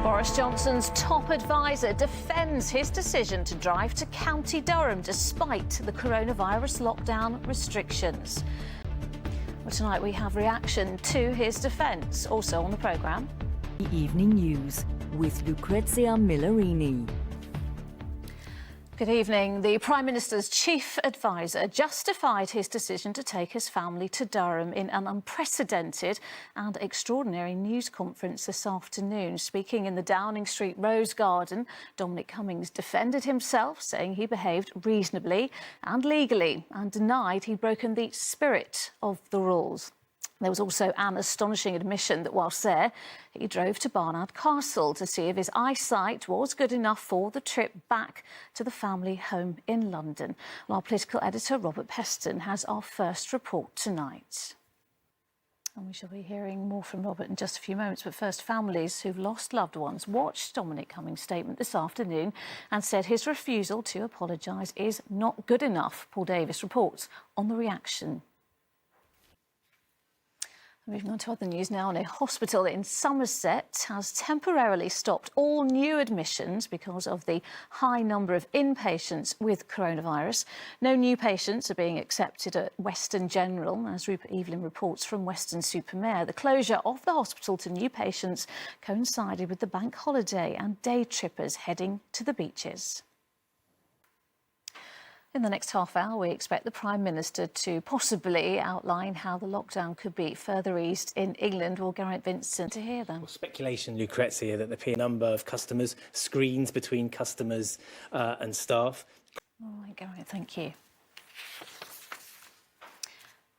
Boris Johnson's top advisor defends his decision to drive to County Durham despite the coronavirus lockdown restrictions. Well, tonight we have reaction to his defence, also on the programme. The Evening News with Lucrezia Millarini. Good evening. The Prime Minister's chief advisor justified his decision to take his family to Durham in an unprecedented and extraordinary news conference this afternoon. Speaking in the Downing Street Rose Garden, Dominic Cummings defended himself, saying he behaved reasonably and legally and denied he'd broken the spirit of the rules. There was also an astonishing admission that whilst there, he drove to Barnard Castle to see if his eyesight was good enough for the trip back to the family home in London. Well, our political editor, Robert Peston, has our first report tonight. And we shall be hearing more from Robert in just a few moments. But first, families who've lost loved ones watched Dominic Cummings' statement this afternoon and said his refusal to apologise is not good enough. Paul Davis reports on the reaction. Moving on to other news now, a hospital in Somerset has temporarily stopped all new admissions because of the high number of inpatients with coronavirus. No new patients are being accepted at Western General, as Rupert Evelyn reports from Weston-super-Mare. The closure of the hospital to new patients coincided with the bank holiday and day trippers heading to the beaches. In the next half hour, we expect the Prime Minister to possibly outline how the lockdown could be further eased in England. Well, Geraint Vincent to hear them. Well, speculation, Lucrezia, that there appear a number of customers, screens between customers and staff. All right, Geraint, thank you.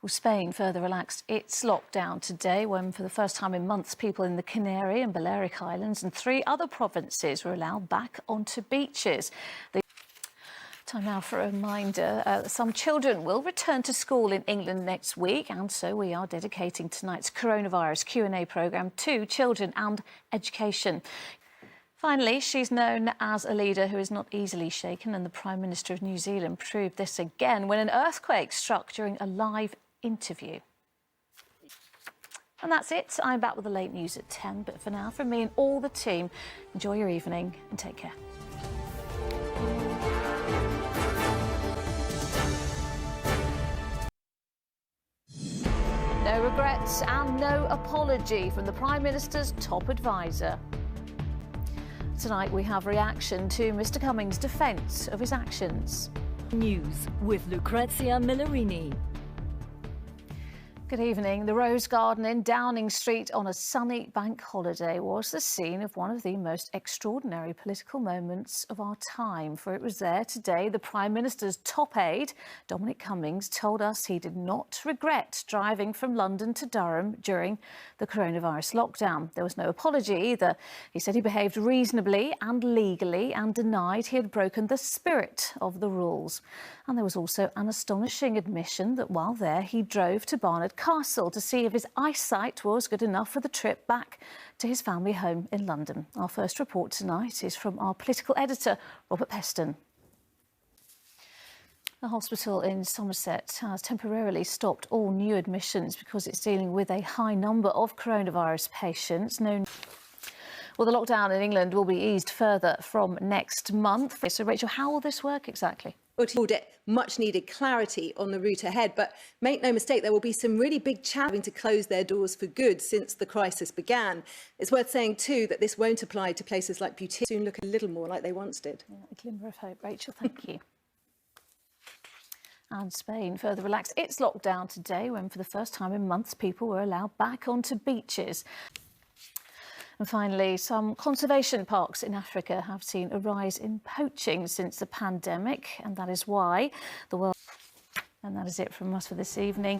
Well, Spain further relaxed its lockdown today when, for the first time in months, people in the Canary and Balearic Islands and 3 other provinces were allowed back onto beaches. Time now for a reminder. Some children will return to school in England next week, and so we are dedicating tonight's coronavirus Q&A programme to children and education. Finally, she's known as a leader who is not easily shaken, and the Prime Minister of New Zealand proved this again when an earthquake struck during a live interview. And that's it. I'm back with the late news at 10, but for now, from me and all the team, enjoy your evening and take care. No regrets and no apology from the Prime Minister's top advisor. Tonight we have reaction to Mr Cummings' defence of his actions. News with Lucrezia Millarini. Good evening. The Rose Garden in Downing Street on a sunny bank holiday was the scene of one of the most extraordinary political moments of our time. For it was there today the Prime Minister's top aide, Dominic Cummings, told us he did not regret driving from London to Durham during the coronavirus lockdown. There was no apology either. He said he behaved reasonably and legally and denied he had broken the spirit of the rules. And there was also an astonishing admission that while there he drove to Barnard Castle to see if his eyesight was good enough for the trip back to his family home in London. Our first report tonight is from our political editor, Robert Peston. The hospital in Somerset has temporarily stopped all new admissions because it's dealing with a high number of coronavirus patients. Well, the lockdown in England will be eased further from next month. So, Rachel, how will this work exactly? Audit much needed clarity on the route ahead, but make no mistake, there will be some really big challenges having to close their doors for good since the crisis began. It's worth saying too that this won't apply to places like beauty soon look a little more like they once did. Yeah, a glimmer of hope. Rachel, thank you. And Spain further relaxed its lockdown today when for the first time in months people were allowed back onto beaches. And finally, some conservation parks in Africa have seen a rise in poaching since the pandemic, and that is why the world... And that is it from us for this evening.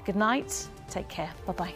Good night. Take care. Bye-bye.